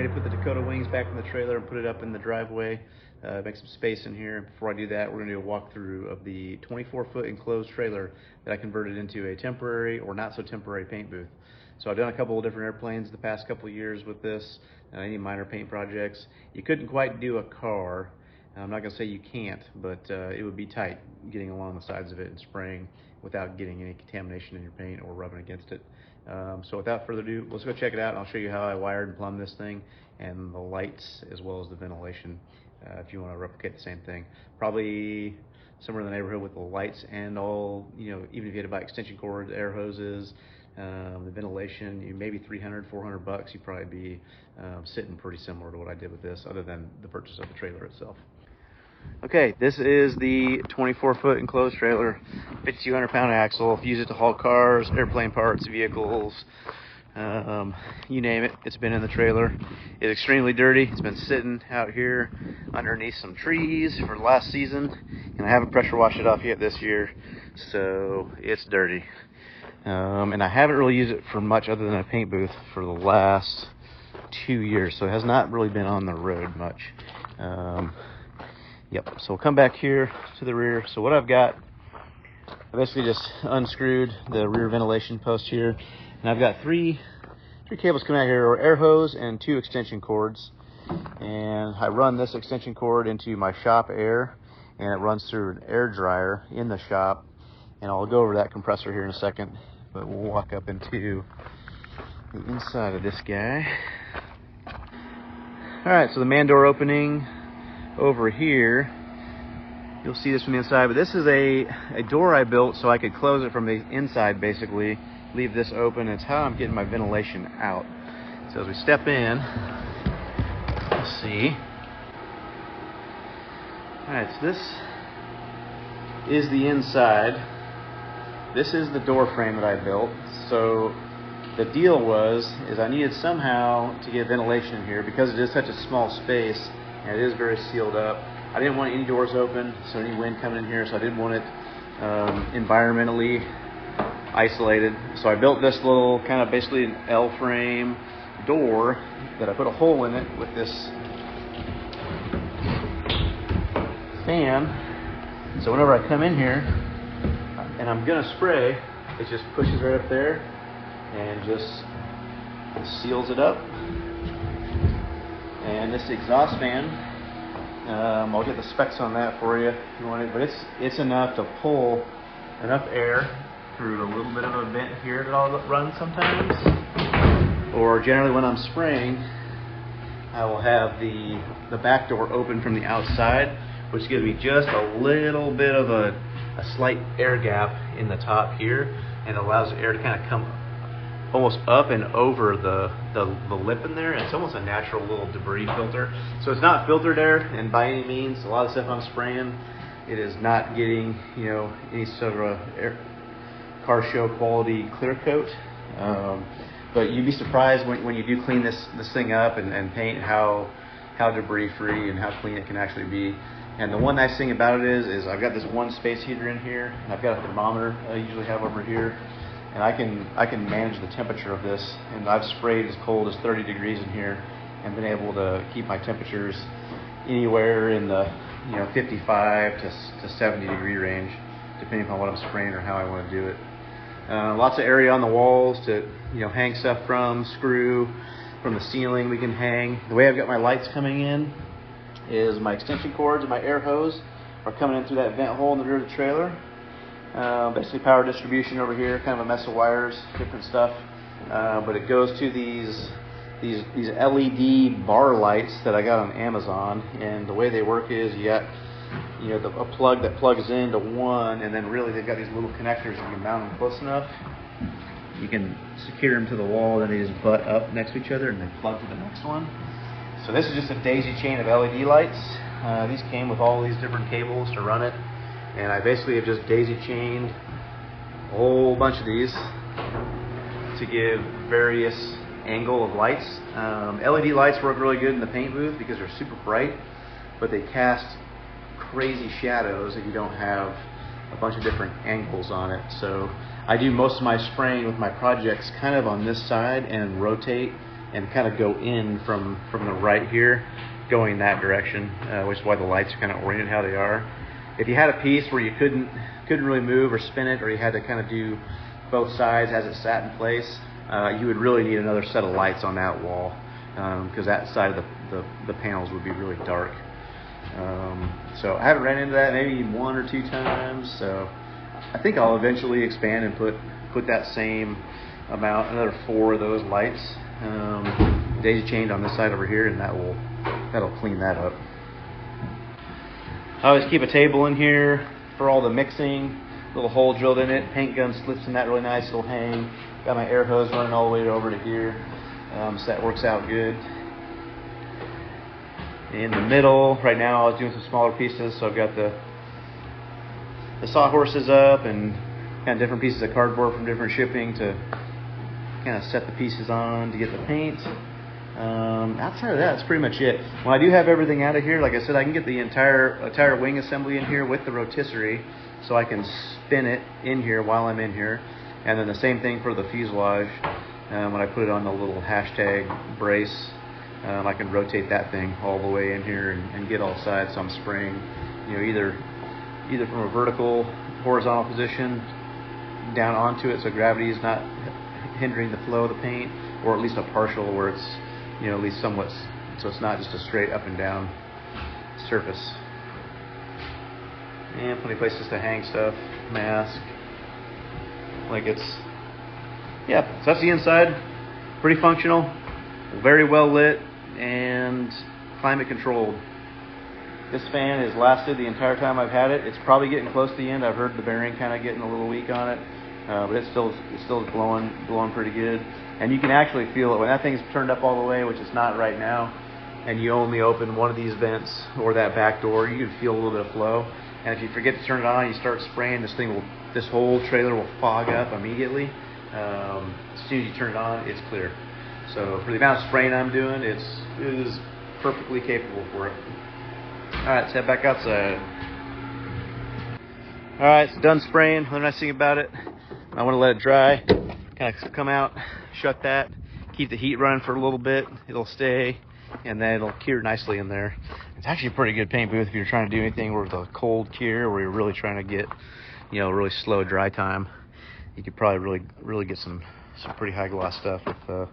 ready to put the Dakota wings back in the trailer and put it up in the driveway, make some space in here. Before I do that, we're going to do a walkthrough of the 24-foot enclosed trailer that I converted into a temporary or not so temporary paint booth. So I've done a couple of different airplanes the past couple of years with this, any minor paint projects. You couldn't quite do a car. I'm not going to say you can't, but it would be tight getting along the sides of it and spraying without getting any contamination in your paint or rubbing against it. So without further ado, let's go check it out, and I'll show you how I wired and plumbed this thing, and the lights as well as the ventilation, if you want to replicate the same thing. Probably somewhere in the neighborhood with the lights and all, even if you had to buy extension cords, air hoses, the ventilation, maybe $300, $400, you'd probably be sitting pretty similar to what I did with this, other than the purchase of the trailer itself. Okay, this is the 24-foot enclosed trailer, 5,200-pound axle. Use it to haul cars, airplane parts, vehicles, you name it. It's been in the trailer. It's extremely dirty. It's been sitting out here underneath some trees for last season, and I haven't pressure washed it off yet this year, so it's dirty. And I haven't really used it for much other than a paint booth for the last 2 years, so it has not really been on the road much. Yep, so we'll come back here to the rear. So what I've got, I basically just unscrewed the rear ventilation post here, and I've got three cables coming out here, or air hose and 2 extension cords. And I run this extension cord into my shop air, and it runs through an air dryer in the shop. And I'll go over that compressor here in a second, but we'll walk up into the inside of this guy. All right, so the man door opening over here, you'll see this from the inside, but this is a door I built so I could close it from the inside, basically leave this open. It's how I'm getting my ventilation out. So as we step in, let's see. All right, so this is the inside. This is the door frame that I built. So the deal is I needed somehow to get ventilation here because it is such a small space. And it is very sealed up. I didn't want any doors open, so any wind coming in here, so I didn't want it environmentally isolated. So I built this little kind of basically an L-frame door that I put a hole in it with this fan. So whenever I come in here and I'm gonna spray, it just pushes right up there and just seals it up. And this exhaust fan, I'll get the specs on that for you if you want it, but it's enough to pull enough air through a little bit of a vent here that I'll run sometimes. Or generally when I'm spraying, I will have the back door open from the outside, which gives me just a little bit of a slight air gap in the top here, and allows the air to kind of come almost up and over the lip in there. It's almost a natural little debris filter. So it's not filtered air, and by any means, a lot of stuff I'm spraying, it is not getting any sort of car show quality clear coat. But you'd be surprised when you do clean this thing up and paint how debris free and how clean it can actually be. And the one nice thing about it is I've got this one space heater in here, and I've got a thermometer I usually have over here. And I can manage the temperature of this, and I've sprayed as cold as 30 degrees in here and been able to keep my temperatures anywhere in the 55 to 70 degree range, depending upon what I'm spraying or how I want to do it. Lots of area on the walls to hang stuff from, screw from the ceiling we can hang. The way I've got my lights coming in is my extension cords and my air hose are coming in through that vent hole in the rear of the trailer. Basically power distribution over here, kind of a mess of wires, different stuff. But it goes to these LED bar lights that I got on Amazon, and the way they work is you got a plug that plugs into one, and then really they've got these little connectors. If you mount them close enough, you can secure them to the wall, then they just butt up next to each other and they plug to the next one. So this is just a daisy chain of LED lights. These came with all these different cables to run it. And I basically have just daisy chained a whole bunch of these to give various angle of lights. LED lights work really good in the paint booth because they're super bright, but they cast crazy shadows if you don't have a bunch of different angles on it. So I do most of my spraying with my projects kind of on this side and rotate and kind of go in from the right here, going that direction, which is why the lights are kind of oriented how they are. If you had a piece where you couldn't really move or spin it, or you had to kind of do both sides as it sat in place, you would really need another set of lights on that wall, because that side of the panels would be really dark. So I haven't ran into that maybe 1 or 2 times, so I think I'll eventually expand and put that same amount, another 4 of those lights, daisy chained on this side over here, and that'll clean that up. I always keep a table in here for all the mixing, little hole drilled in it, paint gun slips in that really nice, it'll hang. Got my air hose running all the way over to here, so that works out good. In the middle, right now I was doing some smaller pieces, so I've got the sawhorses up and kind of different pieces of cardboard from different shipping to kind of set the pieces on to get the paint. Outside of that, that's pretty much it. When I do have everything out of here, like I said, I can get the entire wing assembly in here with the rotisserie, so I can spin it in here while I'm in here. And then the same thing for the fuselage. When I put it on the little hashtag brace, I can rotate that thing all the way in here and get all sides. So I'm spraying, either from a vertical, horizontal position down onto it, so gravity is not hindering the flow of the paint, or at least a partial where it's, at least somewhat, so it's not just a straight up and down surface. And plenty of places to hang stuff, mask, yeah, so that's the inside. Pretty functional, very well lit, and climate controlled. This fan has lasted the entire time I've had it. It's probably getting close to the end. I've heard the bearing kind of getting a little weak on it, but it's still blowing pretty good. And you can actually feel it when that thing's turned up all the way, which it's not right now, and you only open one of these vents or that back door, you can feel a little bit of flow. And if you forget to turn it on, you start spraying, this whole trailer will fog up immediately. As soon as you turn it on, it's clear. So for the amount of spraying I'm doing, it is perfectly capable for it. All right, let's head back outside. All right, it's done spraying. The nice thing about it, I want to let it dry, kind of come out, shut that, keep the heat running for a little bit. It'll stay, and then it'll cure nicely in there. It's actually a pretty good paint booth if you're trying to do anything with a cold cure, where you're really trying to get, really slow dry time. You could probably really get some pretty high gloss stuff with,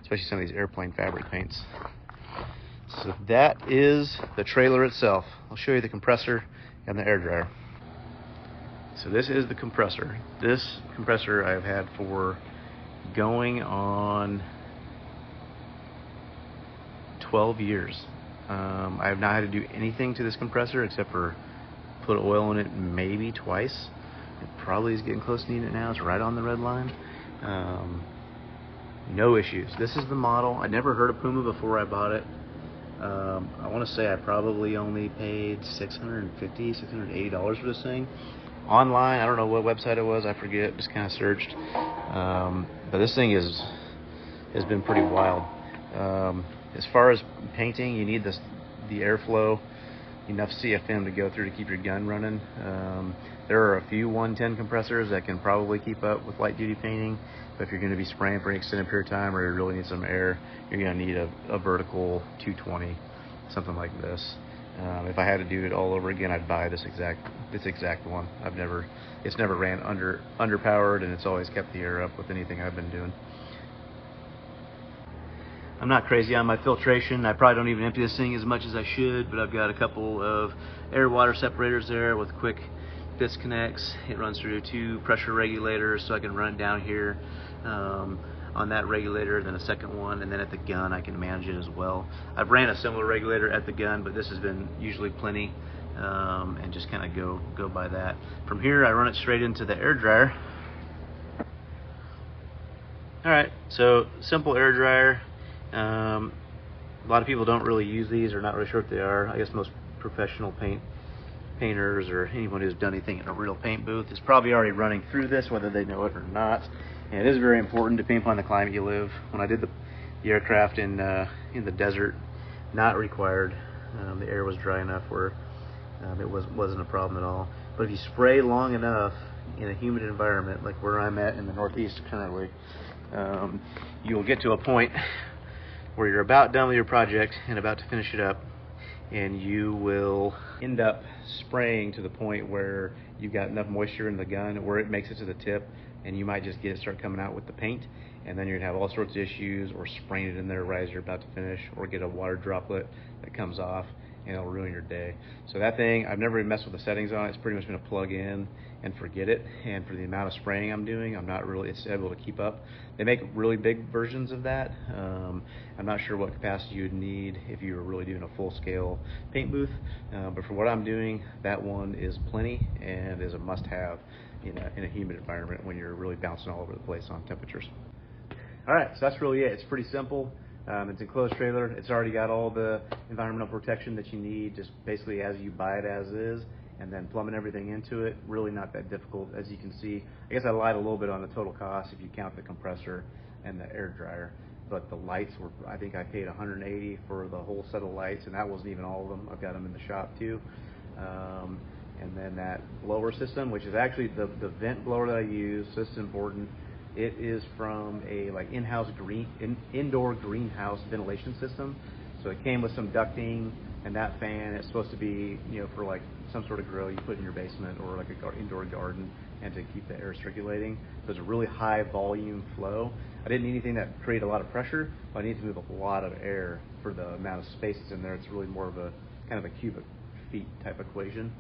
especially some of these airplane fabric paints. So that is the trailer itself. I'll show you the compressor and the air dryer. So this is the compressor. This compressor I've had for going on 12 years. I have not had to do anything to this compressor except for put oil in it maybe twice. It probably is getting close to needing it now. It's right on the red line. No issues. This is the model. I never heard of Puma before I bought it. I want to say I probably only paid $650, $680 for this thing. Online, I don't know what website it was, I forget, just kind of searched. But this thing has been pretty wild. As far as painting, you need the airflow, enough CFM to go through to keep your gun running. There are a few 110 compressors that can probably keep up with light duty painting, but if you're going to be spraying for an extended period of time, or you really need some air, you're going to need a vertical 220, something like this. If I had to do it all over again, I'd buy this exact one. It's never ran underpowered, and it's always kept the air up with anything I've been doing. I'm not crazy on my filtration. I probably don't even empty this thing as much as I should, but I've got a couple of air-water separators there with quick disconnects. It runs through 2 pressure regulators, so I can run it down here on that regulator, then a second one, and then at the gun I can manage it as well. I've ran a similar regulator at the gun, but this has been usually plenty, and just kind of go by that. From here I run it straight into the air dryer. Alright, so simple air dryer. A lot of people don't really use these, or not really sure what they are. I guess most professional painters or anyone who's done anything in a real paint booth is probably already running through this, whether they know it or not. And it is very important depending upon the climate you live. When I did the aircraft in the desert, not required. The air was dry enough where it wasn't a problem at all. But if you spray long enough in a humid environment, like where I'm at in the Northeast currently, you'll get to a point where you're about done with your project and about to finish it up, and you will end up spraying to the point where you've got enough moisture in the gun where it makes it to the tip, and you might just get it start coming out with the paint, and then you're gonna have all sorts of issues, or spraying it in there right as you're about to finish, or get a water droplet that comes off and it'll ruin your day. So that thing, I've never even messed with the settings on it. It's pretty much gonna plug in and forget it. And for the amount of spraying I'm doing, it's able to keep up. They make really big versions of that. I'm not sure what capacity you'd need if you were really doing a full scale paint booth, but for what I'm doing, that one is plenty and is a must have in a humid environment when you're really bouncing all over the place on temperatures. All right, so that's really it. It's pretty simple. It's an enclosed trailer. It's already got all the environmental protection that you need, just basically as you buy it as is, and then plumbing everything into it. Really not that difficult, as you can see. I guess I lied a little bit on the total cost if you count the compressor and the air dryer, but the lights were, I think I paid $180 for the whole set of lights, and that wasn't even all of them. I've got them in the shop too. And then that blower system, which is actually the vent blower that I use. So this is important. It is from a indoor greenhouse ventilation system. So it came with some ducting, and that fan is supposed to be, for like some sort of grill you put in your basement or like an indoor garden, and to keep the air circulating. So it's a really high volume flow. I didn't need anything that created a lot of pressure, but I need to move a lot of air for the amount of space that's in there. It's really more of a kind of a cubic feet type equation.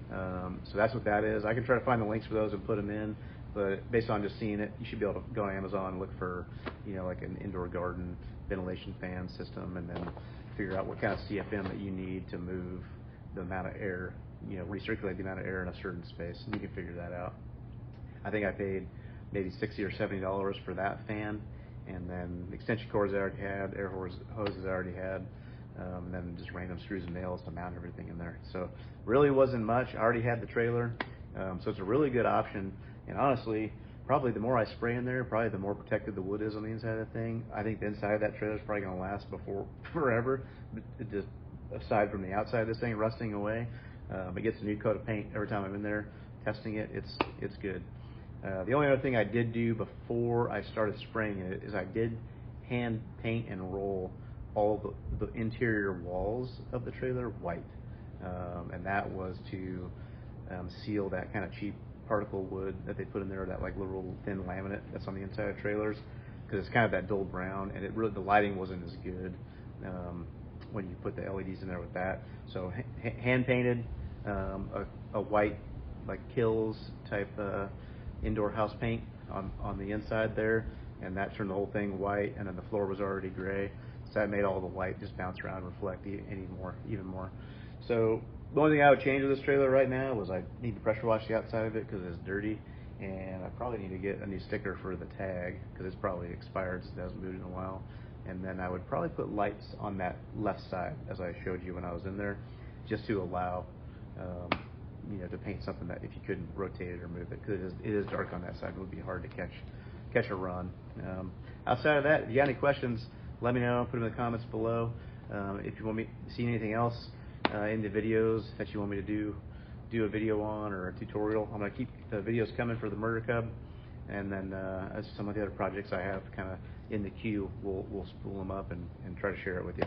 So that's what that is. I can try to find the links for those and put them in, but based on just seeing it, you should be able to go on Amazon and look for, like an indoor garden ventilation fan system, and then figure out what kind of CFM that you need to move the amount of air, recirculate the amount of air in a certain space, and you can figure that out. I think I paid maybe $60 or $70 for that fan, and then extension cords I already had, air hoses I already had, and then just random screws and nails to mount everything in there. So really wasn't much. I already had the trailer, so it's a really good option. And honestly, probably the more I spray in there, probably the more protected the wood is on the inside of the thing. I think the inside of that trailer is probably going to last forever, just aside from the outside of this thing rusting away. It gets a new coat of paint every time I'm in there testing it. It's good. The only other thing I did do before I started spraying it is I did hand paint and roll all the interior walls of the trailer white, and that was to seal that kind of cheap particle wood that they put in there, that like little thin laminate that's on the inside of trailers, because it's kind of that dull brown, and the lighting wasn't as good when you put the LEDs in there with that. So hand painted a white, like Kills type indoor house paint on the inside there, and that turned the whole thing white, and then the floor was already gray, so that made all the light just bounce around and reflect even more. So the only thing I would change with this trailer right now was I need to pressure wash the outside of it because it's dirty, and I probably need to get a new sticker for the tag because it's probably expired since it hasn't moved in a while. And then I would probably put lights on that left side, as I showed you when I was in there, just to allow to paint something that if you couldn't rotate it or move it, because it is dark on that side, it would be hard to catch a run. Outside of that, if you got any questions, let me know. Put them in the comments below. If you want me to see anything else in the videos that you want me to do a video on or a tutorial, I'm going to keep the videos coming for the Murder Cub, and then as some of the other projects I have kind of in the queue, we'll spool them up and try to share it with you.